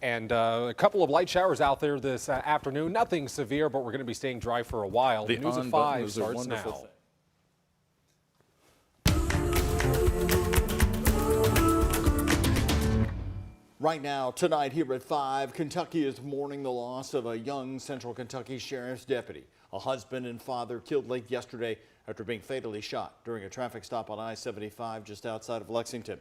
And a couple of light showers out there this afternoon. Nothing severe, but we're going to be staying dry for a while. The News at 5 starts now. Right now, tonight here at 5, Kentucky is mourning the loss of a young Central Kentucky Sheriff's deputy. A husband and father killed late yesterday after being fatally shot during a traffic stop on I-75 just outside of Lexington.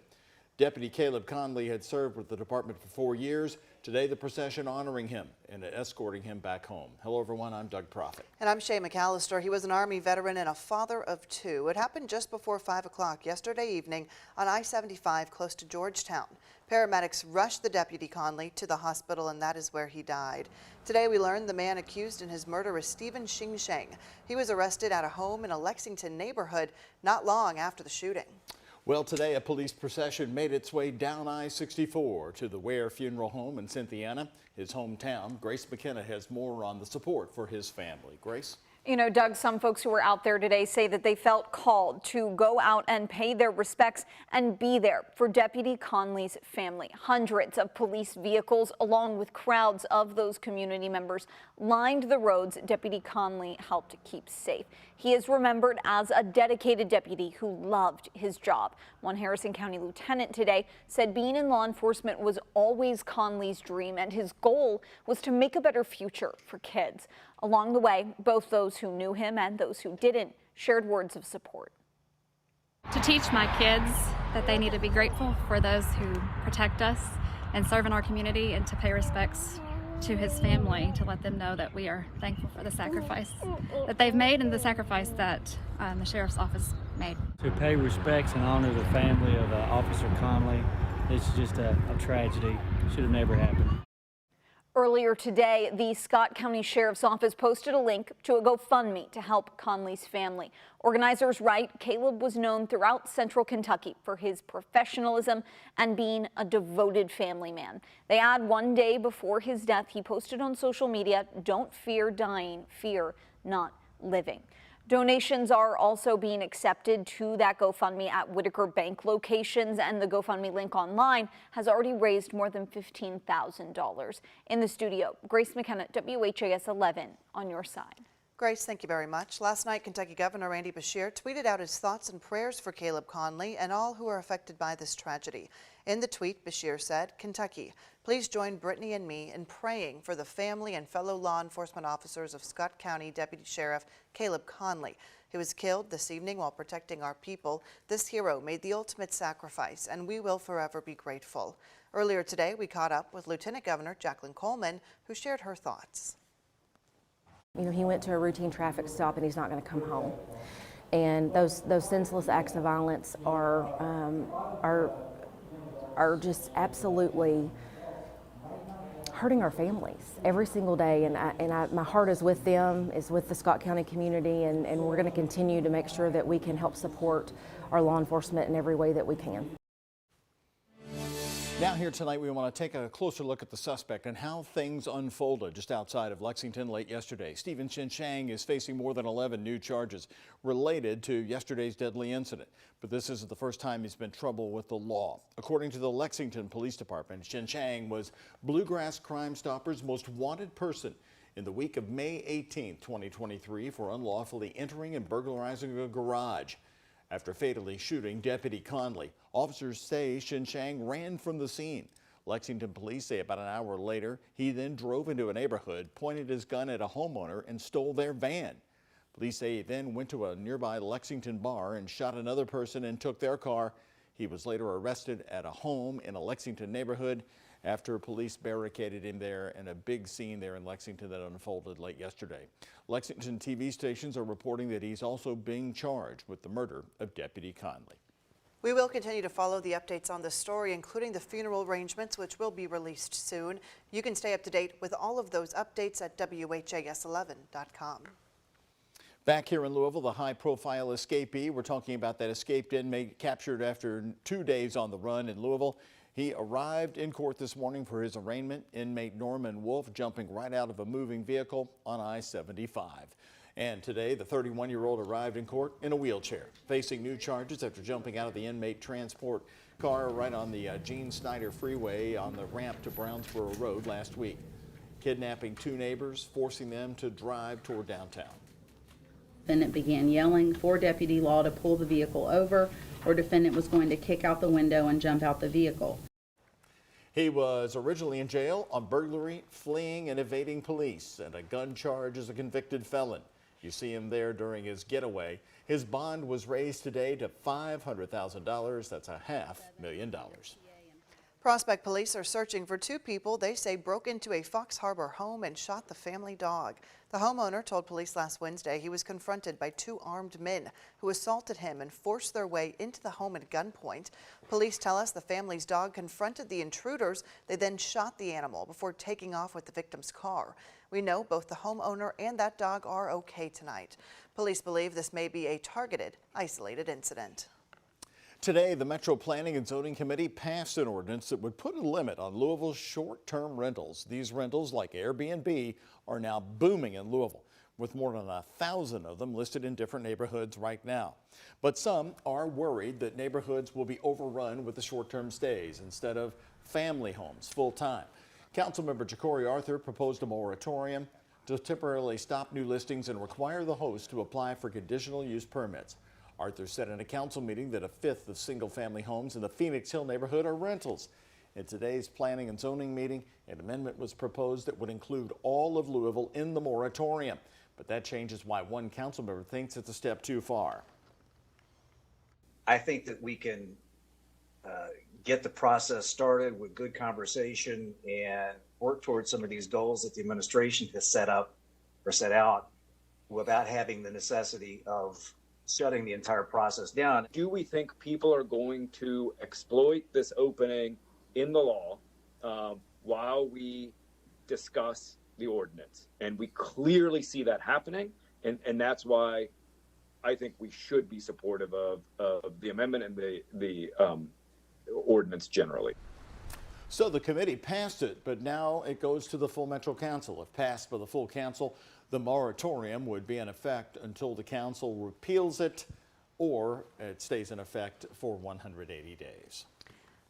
Deputy Caleb Conley had served with the department for 4 years. Today, the procession honoring him and escorting him back home. Hello, everyone. I'm Doug Proffitt. And I'm Shay McAllister. He was an Army veteran and a father of 2. It happened just before 5 o'clock yesterday evening on I-75 close to Georgetown. Paramedics rushed the Deputy Conley to the hospital, and that is where he died. Today, we learned the man accused in his murder is Stephen Shing. He was arrested at a home in a Lexington neighborhood not long after the shooting. Well, today a police procession made its way down I-64 to the Ware Funeral Home in Cynthiana, his hometown. Grace McKenna has more on the support for his family. Grace? You know, Doug, some folks who were out there today say that they felt called to go out and pay their respects and be there for Deputy Conley's family. Hundreds of police vehicles, along with crowds of those community members, lined the roads Deputy Conley helped keep safe. He is remembered as a dedicated deputy who loved his job. One Harrison County lieutenant today said being in law enforcement was always Conley's dream, and his goal was to make a better future for kids. Along the way, both those who knew him and those who didn't shared words of support. To teach my kids that they need to be grateful for those who protect us and serve in our community, and to pay respects to his family, to let them know that we are thankful for the sacrifice that they've made and the sacrifice that the Sheriff's Office made. To pay respects and honor the family of Officer Conley, it's just a tragedy. Should have never happened. Earlier today, the Scott County Sheriff's Office posted a link to a GoFundMe to help Conley's family. Organizers write Caleb was known throughout Central Kentucky for his professionalism and being a devoted family man. They add, one day before his death, he posted on social media, "Don't fear dying, fear not living." Donations are also being accepted to that GoFundMe at Whitaker Bank locations, and the GoFundMe link online has already raised more than $15,000. In the studio, Grace McKenna, WHAS 11 on your side. Grace, thank you very much. Last night, Kentucky Governor Randy Beshear tweeted out his thoughts and prayers for Caleb Conley and all who are affected by this tragedy. In the tweet, Beshear said, "Kentucky, please join Brittany and me in praying for the family and fellow law enforcement officers of Scott County Deputy Sheriff Caleb Conley, who was killed this evening while protecting our people. This hero made the ultimate sacrifice, and we will forever be grateful." Earlier today, we caught up with Lieutenant Governor Jacqueline Coleman, who shared her thoughts. You know, he went to a routine traffic stop and he's not going to come home. And those senseless acts of violence are just absolutely hurting our families every single day. And my heart is with them, is with the Scott County community, and we're going to continue to make sure that we can help support our law enforcement in every way that we can. Now here tonight, we want to take a closer look at the suspect and how things unfolded just outside of Lexington late yesterday. Stephen Shing is facing more than 11 new charges related to yesterday's deadly incident. But this isn't the first time he's been in trouble with the law. According to the Lexington Police Department, Shing was Bluegrass Crime Stoppers' most wanted person in the week of May 18, 2023 for unlawfully entering and burglarizing a garage. After fatally shooting Deputy Conley, officers say Shing ran from the scene. Lexington police say about an hour later, he then drove into a neighborhood, pointed his gun at a homeowner, and stole their van. Police say he then went to a nearby Lexington bar and shot another person and took their car. He was later arrested at a home in a Lexington neighborhood after police barricaded him there, and a big scene there in Lexington that unfolded late yesterday. Lexington TV stations are reporting that he's also being charged with the murder of Deputy Conley. We will continue to follow the updates on this story, including the funeral arrangements, which will be released soon. You can stay up to date with all of those updates at WHAS11.com. Back here in Louisville, the high-profile escapee. We're talking about that escaped inmate captured after 2 days on the run in Louisville. He arrived in court this morning for his arraignment. Inmate Norman Wolf jumping right out of a moving vehicle on I-75. And today, the 31-year-old arrived in court in a wheelchair, facing new charges after jumping out of the inmate transport car right on the Gene Snyder Freeway on the ramp to Brownsboro Road last week, kidnapping two neighbors, forcing them to drive toward downtown. Defendant began yelling for Deputy Law to pull the vehicle over, or defendant was going to kick out the window and jump out the vehicle. He was originally in jail on burglary, fleeing and evading police, and a gun charge as a convicted felon. You see him there during his getaway. His bond was raised today to $500,000. That's $500,000. Prospect police are searching for two people they say broke into a Fox Harbor home and shot the family dog. The homeowner told police last Wednesday he was confronted by two armed men who assaulted him and forced their way into the home at gunpoint. Police tell us the family's dog confronted the intruders. They then shot the animal before taking off with the victim's car. We know both the homeowner and that dog are okay tonight. Police believe this may be a targeted, isolated incident. Today, the Metro Planning and Zoning Committee passed an ordinance that would put a limit on Louisville's short-term rentals. These rentals, like Airbnb, are now booming in Louisville, with more than 1,000 of them listed in different neighborhoods right now. But some are worried that neighborhoods will be overrun with the short-term stays instead of family homes full-time. Councilmember Ja'Cory Arthur proposed a moratorium to temporarily stop new listings and require the host to apply for conditional use permits. Arthur said in a council meeting that a fifth of single-family homes in the Phoenix Hill neighborhood are rentals. In today's planning and zoning meeting, an amendment was proposed that would include all of Louisville in the moratorium. But that changes why one council member thinks it's a step too far. I think that we can get the process started with good conversation and work towards some of these goals that the administration has set up or set out without having the necessity of shutting the entire process down. Do we think people are going to exploit this opening in the law while we discuss the ordinance? And we clearly see that happening, and that's why I think we should be supportive of the amendment and the ordinance generally. So the committee passed it, but now it goes to the full Metro Council. If passed by the full council, the moratorium would be in effect until the council repeals it or it stays in effect for 180 days.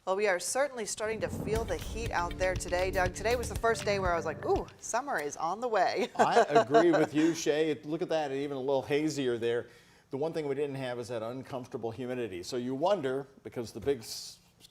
Well, we are certainly starting to feel the heat out there today, Doug. Today was the first day where I was like, ooh, summer is on the way. I agree with you, Shay. Look at that, even a little hazier there. The one thing we didn't have is that uncomfortable humidity. So you wonder, because the big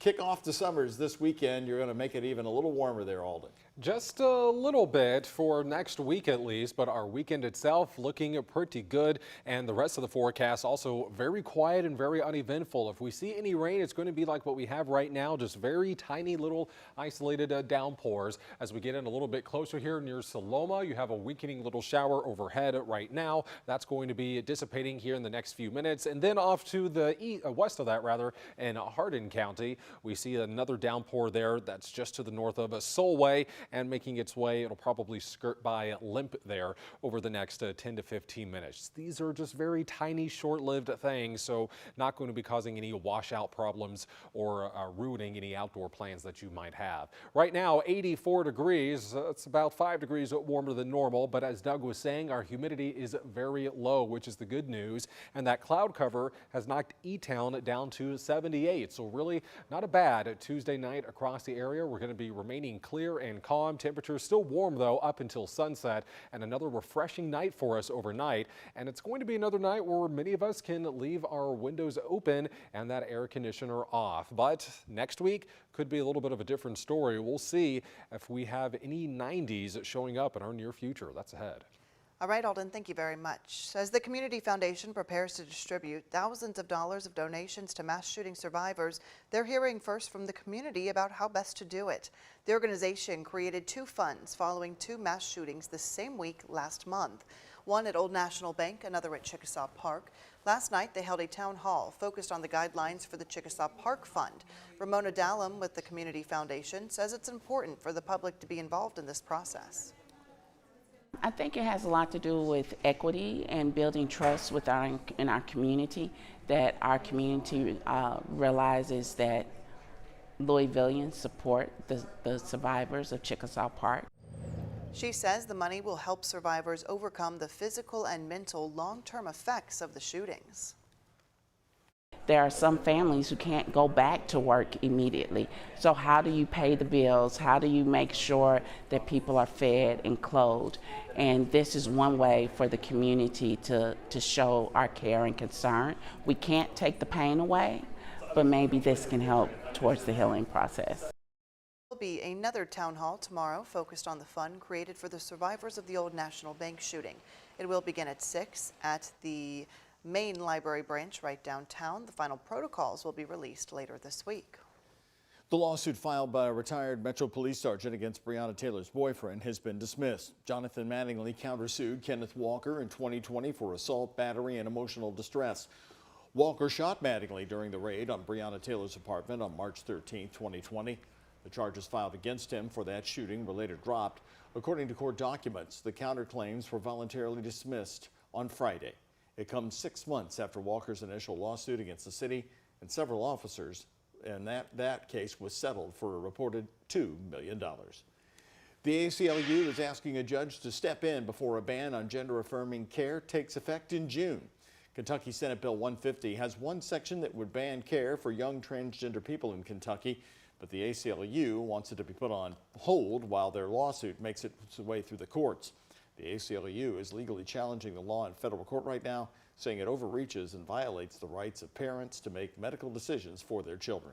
kickoff to summer is this weekend, you're going to make it even a little warmer there, Alden. Just a little bit for next week at least, but our weekend itself looking pretty good, and the rest of the forecast also very quiet and very uneventful. If we see any rain, it's going to be like what we have right now, just very tiny little isolated downpours. As we get in a little bit closer here near Saloma, you have a weakening little shower overhead right now. That's going to be dissipating here in the next few minutes, and then off to the west of that, rather, in Hardin County, we see another downpour there. That's just to the north of Solway, and making its way, it'll probably skirt by Limp there over the next 10 to 15 minutes. These are just very tiny, short-lived things, so not going to be causing any washout problems or ruining any outdoor plans that you might have. Right now, 84 degrees. It's about 5 degrees warmer than normal, but as Doug was saying, our humidity is very low, which is the good news, and that cloud cover has knocked E-Town down to 78, so really not a bad Tuesday night across the area. We're going to be remaining clear and calm. Temperatures still warm, though, up until sunset, and another refreshing night for us overnight. And it's going to be another night where many of us can leave our windows open and that air conditioner off. But next week could be a little bit of a different story. We'll see if we have any 90s showing up in our near future. That's ahead. All right, Alden, thank you very much. As the Community Foundation prepares to distribute thousands of dollars of donations to mass shooting survivors, they're hearing first from the community about how best to do it. The organization created two funds following two mass shootings the same week last month, one at Old National Bank, another at Chickasaw Park. Last night, they held a town hall focused on the guidelines for the Chickasaw Park Fund. Ramona Dallum with the Community Foundation says it's important for the public to be involved in this process. I think it has a lot to do with equity and building trust with in our community, that our community realizes that Louisvillians support the survivors of Chickasaw Park. She says the money will help survivors overcome the physical and mental long-term effects of the shootings. there are some families who can't go back to work immediately. So how do you pay the bills? How do you make sure that people are fed and clothed? And this is one way for the community to show our care and concern. We can't take the pain away, but maybe this can help towards the healing process. There will be another town hall tomorrow focused on the fund created for the survivors of the Old National Bank shooting. It will begin at 6 at the main library branch right downtown. The final protocols will be released later this week. The lawsuit filed by a retired Metro Police Sergeant against Breonna Taylor's boyfriend has been dismissed. Jonathan Mattingly countersued Kenneth Walker in 2020 for assault, battery, and emotional distress. Walker shot Mattingly during the raid on Breonna Taylor's apartment on March 13, 2020. The charges filed against him for that shooting were later dropped. According to court documents, the counterclaims were voluntarily dismissed on Friday. It comes 6 months after Walker's initial lawsuit against the city and several officers, and that case was settled for a reported $2 million. The ACLU is asking a judge to step in before a ban on gender-affirming care takes effect in June. Kentucky Senate Bill 150 has one section that would ban care for young transgender people in Kentucky, but the ACLU wants it to be put on hold while their lawsuit makes its way through the courts. The ACLU is legally challenging the law in federal court right now, saying it overreaches and violates the rights of parents to make medical decisions for their children.